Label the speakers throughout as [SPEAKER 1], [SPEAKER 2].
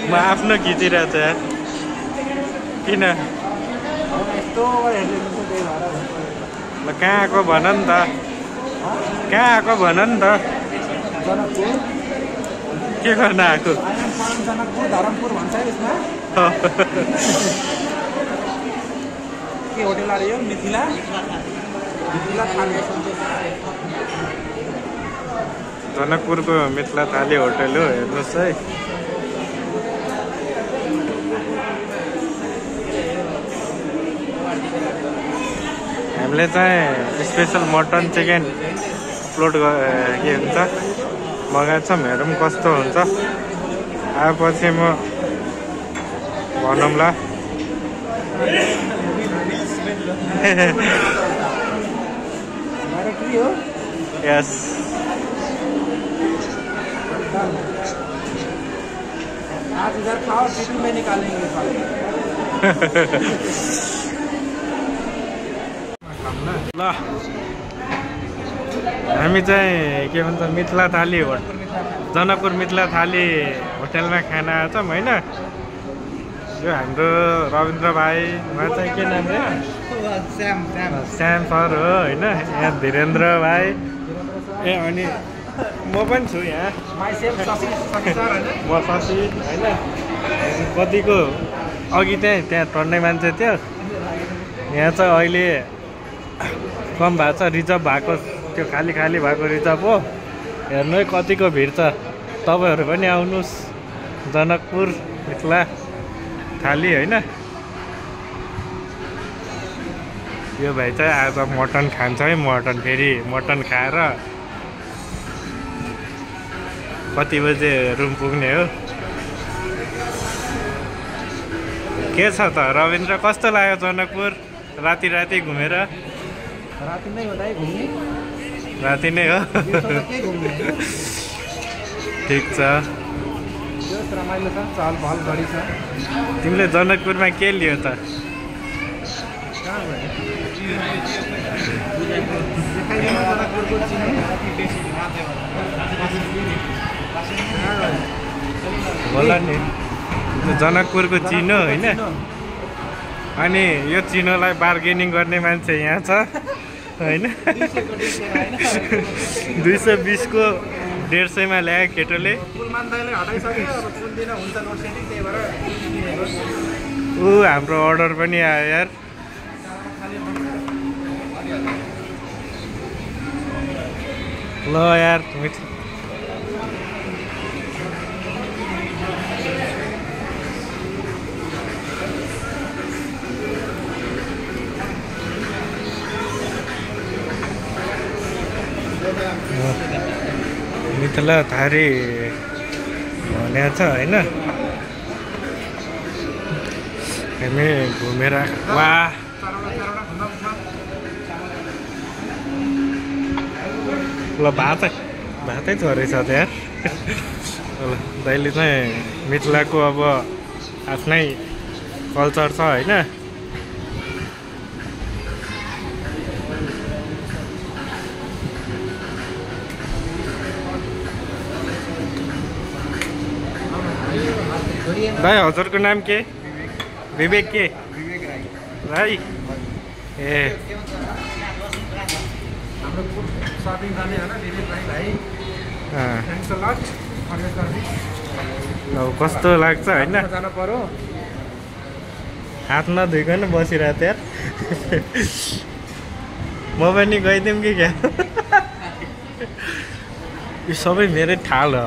[SPEAKER 1] म आफ्नो खिचिरहेको छु यार किन ल कहाँ आएको भन नि त कहाँ आएको भन नि त के गर्न आएको
[SPEAKER 2] के होटल आ रही हो मिथिला मिथिला थाली
[SPEAKER 1] जनकपुरको मिथिला थाली होटल हो हेर्नुहोस् है हामीले चाहिँ स्पेसल मटन चिकन अपलोड के हुन्छ मगाएको छौँ हेरौँ कस्तो हुन्छ आएपछि म भनौँला यस
[SPEAKER 2] आज इधर खाओ टिफिन में निकालेंगे
[SPEAKER 1] ल हामी चाहिँ के भन्छ मिथिला थाली जनकपुर मिथिला थाली होटलमा खाना आएछौँ होइन यो हाम्रो रविन्द्र भाइ उहाँ चाहिँ के नाम हो श्याम सर हो होइन यहाँ धीरेन्द्र भाइ ए अनि म पनि छु यहाँ म शशि होइन कतिको अघि त्यहाँ टन्ने मान्छे थियो यहाँ चाहिँ अहिले कम भएको छ रिजर्भ भएको त्यो खाली खाली भएको रिजर्भ हो हेर्नु है कतिको भिड छ तपाईँहरू पनि आउनुहोस् जनकपुर मिथिला थाली होइन यो भाइ चाहिँ आज मटन खान्छ है मटन फेरि मटन खाएर कति बजे रुम पुग्ने हो के छ त रविन्द्र कस्तो लाग्यो जनकपुर राति राति घुमेर
[SPEAKER 2] राति नै हो दाइ घुम्ने
[SPEAKER 1] राति नै हो ठिक छ
[SPEAKER 2] रमाइलो छ चहल पहल बढी छ
[SPEAKER 1] तिमीले जनकपुरमा के लियो त होला नि जनकपुरको चिनो होइन अनि यो चिनोलाई बार्गेनिङ गर्ने मान्छे यहाँ छ होइन 220 को 150 ल्यायो केटोले ऊ हाम्रो अर्डर पनि आयो यार ल यार मिथिला थाली भनेको छ होइन हामी घुमेर वा ल भातै थोरै छ त यार ल दाइले चाहिँ मिथिलाको अब आफ्नै कल्चर छ होइन भाइ हजुरको नाम के विवेक के राई ए ल कस्तो लाग्छ होइन हात नधुइकन बसिरहेको थियो यार म पनि गइदिउँ कि क्या यो सबै मेरै थाल हो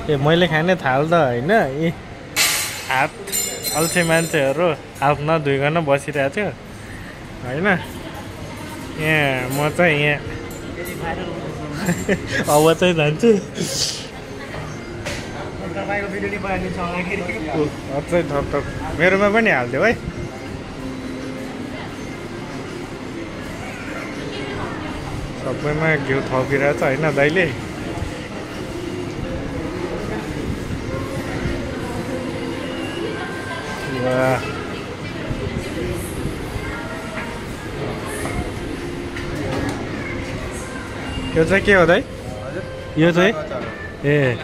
[SPEAKER 1] ए मैले खाने थाल त होइन यी हात अल्छे मान्छेहरू हात नधुइकन बसिरहेको थियो होइन यहाँ म चाहिँ यहाँ अब चाहिँ जान्छु अझै थप मेरोमा पनि हालिदियो है सबैमा घिउ थपिरहेछ होइन दाइले यो चाहिँ के हो दाइ यो चाहिँ ए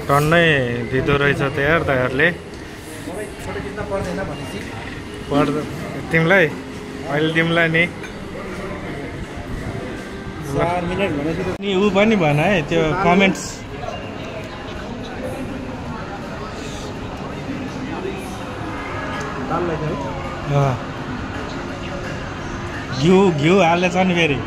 [SPEAKER 1] टन्नै दिँदो रहेछ त यार दाइहरूले पर्दा तिमीलाई अहिले तिमीलाई नि
[SPEAKER 2] 4 मिनेट भनेपछि
[SPEAKER 1] नि ऊ पनि भन है त्यो कमेन्ट्स
[SPEAKER 2] दाललाई चाहिँ
[SPEAKER 1] घिउ हालेछ नि फेरि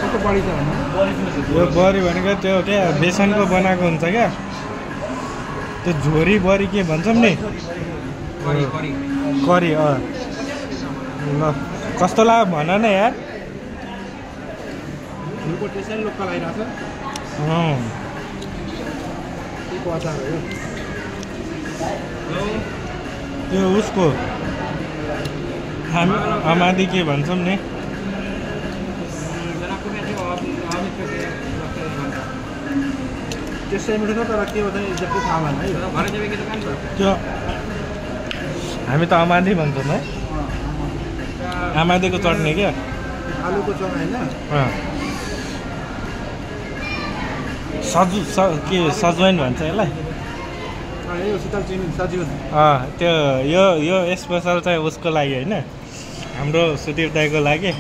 [SPEAKER 2] कस्तो बढी छ भने
[SPEAKER 1] यो बरी भनेको त्यो क्या बेसनको बनाएको हुन्छ क्या त्यो झोरी बरी के भन्छौँ नि करी ल कस्तो लाग्यो भन न यार
[SPEAKER 2] घिउको टेस्टै लोकल आइरहेको छ के अचार हो
[SPEAKER 1] त्यो उसको हामी अमादी के भन्छौँ नि
[SPEAKER 2] त्यसै मिठो छ तर के हो चाहिँ एक्ज्याक्टली थाहा भएन है
[SPEAKER 1] त्यो हामी त अमादी भन्छौँ है अमादीको चट्नी क्या
[SPEAKER 2] आलुको चना होइन
[SPEAKER 1] के सजवाइन भन्छ यसलाई
[SPEAKER 2] यो शीतल चिनी सजिलो
[SPEAKER 1] त्यो यो स्पेसल चाहिँ उसको लागि होइन हाम्रो सुधीर दाईको लागि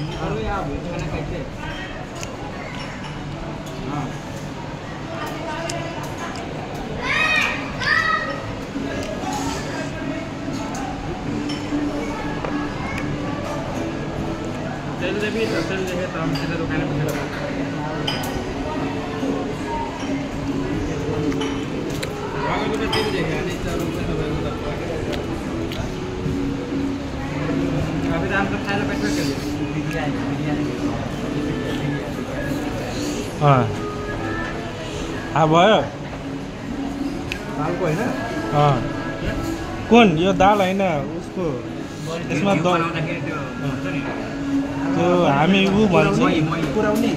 [SPEAKER 1] भयो
[SPEAKER 2] दालको होइन
[SPEAKER 1] कुन यो दाल होइन उसको यसमा त्यो हामी ऊ भन्छ
[SPEAKER 2] पुऱ्याउने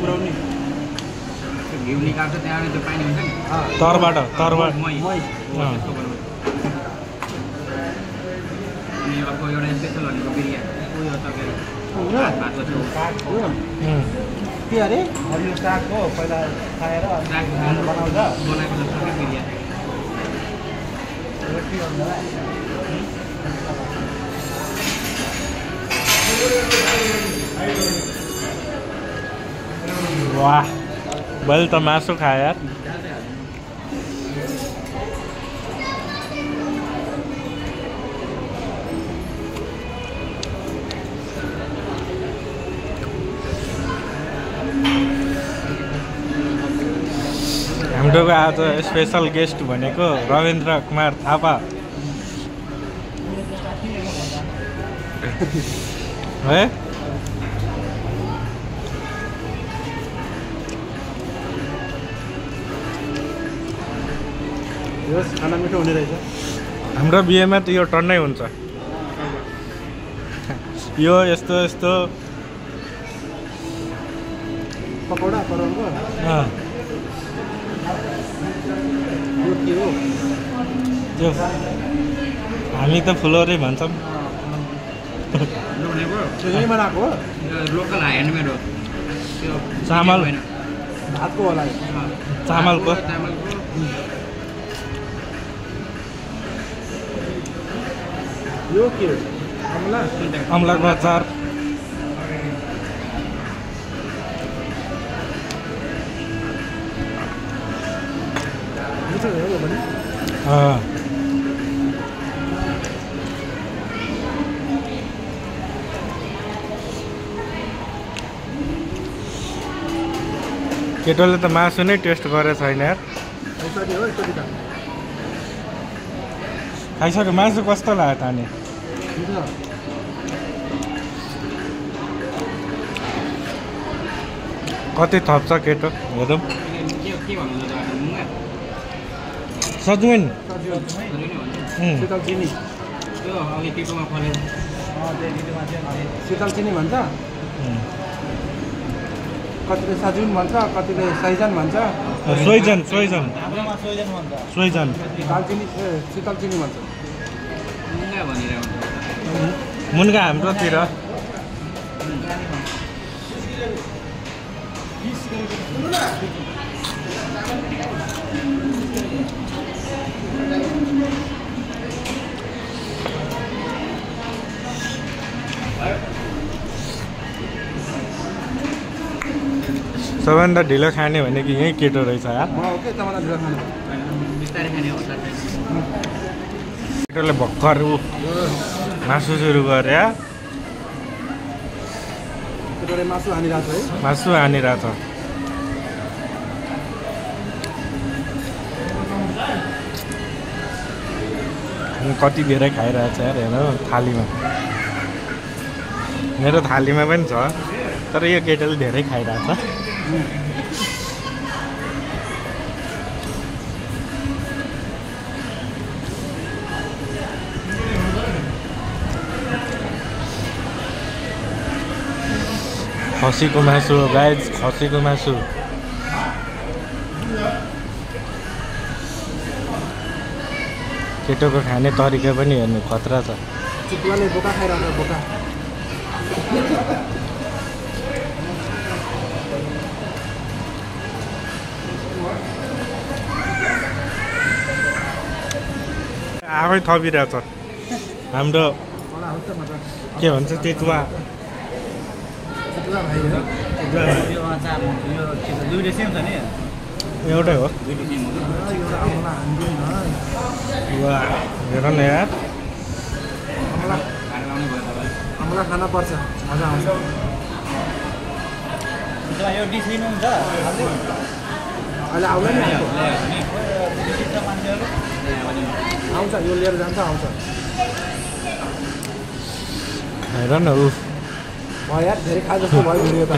[SPEAKER 2] पुऱ्याउने
[SPEAKER 3] घिउ निकाल्छ त्यहाँबाट त्यो पानी हुन्छ नि
[SPEAKER 1] तरबाट
[SPEAKER 3] अनि अर्को एउटा स्पेसल भनेको बिरयानी उयो तपाईँको भातको छेउ
[SPEAKER 2] के अरे हरियो साग हो पहिला खाएर बनाउँछ
[SPEAKER 3] बनाएको जस्तो बिरयानी
[SPEAKER 1] वाह मैले त मासु खाएँ यार हाम्रोको आज स्पेसल गेस्ट भनेको रविन्द्र कुमार थापा है
[SPEAKER 2] खाना मिठो हुने रहेछ
[SPEAKER 1] हाम्रो बिहेमा त यो टन्नै हुन्छ यो यस्तो यस्तो
[SPEAKER 2] पकौडा कराउको यो के हो
[SPEAKER 1] त्यो हामी त फुलौरी भन्छौँ
[SPEAKER 2] यहीँ बनाएको हो
[SPEAKER 3] लोकल ह्यान्डमेड हो त्यो
[SPEAKER 1] चामल
[SPEAKER 3] होइन
[SPEAKER 2] भातको होला
[SPEAKER 1] चामलको
[SPEAKER 2] यो के हो अमला
[SPEAKER 1] अमलाको अचार
[SPEAKER 2] मिठो हो भने
[SPEAKER 1] केटोले त मासु नै टेस्ट गरेको छैन यार खाइसक्यो मासु कस्तो लाग्यो त अनि कति थप्छ केटो हेरौँ
[SPEAKER 3] के भन्नु मुगा
[SPEAKER 1] सजवेन
[SPEAKER 2] शीतल चिनी
[SPEAKER 3] त्यो अघि टिपोमा फल्यो
[SPEAKER 2] शीतल चिनी भन्छ कतिले सजुन भन्छ कतिले सैजन भन्छ
[SPEAKER 1] सोइजन
[SPEAKER 3] हाम्रोमा सोइजन भन्छ
[SPEAKER 1] सोइजन
[SPEAKER 2] दालचिनी शीतल चिनी भन्छ
[SPEAKER 3] मुङ्गा भनिरहेको
[SPEAKER 1] मुन्गा हाम्रोतिर सबभन्दा ढिलो खाने भनेको यहीँ केटो रहेछ यार
[SPEAKER 2] म हो के तपाईँलाई ढिलो खानु
[SPEAKER 3] बिस्तारै खाने अवसर
[SPEAKER 1] केटोले भर्खर मासु सुरु गरे
[SPEAKER 2] केटोले मासु हानिरहेको छ है
[SPEAKER 1] मासु हानिरहेछ कति धेरै खाइरहेछ यार हेर थालीमा मेरो थालीमा पनि छ तर यो केटोले धेरै खाइरहेछ खसीको मासु गाइज खसीको मासु केटोको खाने तरिका पनि हेर्नु खतरा छ
[SPEAKER 2] चितुवाले बोका खाइरहेको बोका
[SPEAKER 1] आफै थपिरहेछ हाम्रो
[SPEAKER 2] मलाई आउँछ मजा
[SPEAKER 1] के भन्छ तेतुवा
[SPEAKER 2] चितुवा भाइ हो
[SPEAKER 3] यो अचार यो दुईवटा सेम छ नि
[SPEAKER 1] एउटै हो
[SPEAKER 3] दुईवटा सेम हो
[SPEAKER 2] एउटा अमला हान्दिउँ न
[SPEAKER 1] वा हेर न यार
[SPEAKER 2] अमला
[SPEAKER 3] खाना लाउनु भयो तपाईँ
[SPEAKER 2] अमला खान पर्छ मजा आउँछ
[SPEAKER 3] यो डिस लिनुहुन्छ
[SPEAKER 2] अहिले आउला नि
[SPEAKER 3] मान्छेहरू
[SPEAKER 2] आउँछ यो लिएर जान्छ आउँछ
[SPEAKER 1] हेर न ऊ
[SPEAKER 2] भयो यार धेरै खा जस्तो भयो भिडियो त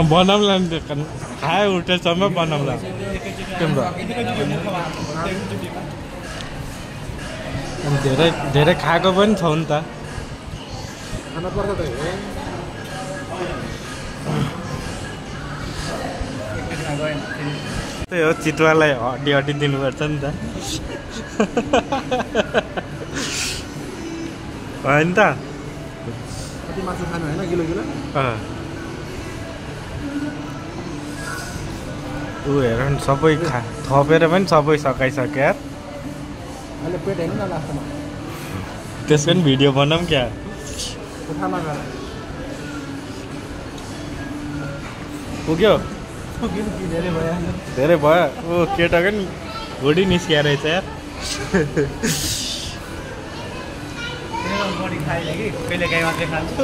[SPEAKER 1] बनाउँला नि त्यो खायो उठेसम्म बनाउँला तिम्रो अनि धेरै धेरै खाएको पनि छौ नि त
[SPEAKER 2] खान पर्छ त
[SPEAKER 1] त्यही हो चितुवालाई हड्डी हड्डी दिनुपर्छ नि त होइन त
[SPEAKER 2] कति मासु खानु होइन किलो किलो
[SPEAKER 1] ऊ हेर न सबै थपेर पनि सबै सकाइसक्यो यार
[SPEAKER 2] अहिले पेट हेर्नु न लास्टमा
[SPEAKER 1] त्यसको पनि भिडियो बनाऊँ क्या
[SPEAKER 2] कोठामा गएर
[SPEAKER 1] पुग्यो
[SPEAKER 2] धेरै भयो
[SPEAKER 1] धेरै भयो ऊ केटाको नि घुडी निस्किया रहेछ यार
[SPEAKER 3] बढी खाएन कि कहिले काहीँ मात्रै खान्छु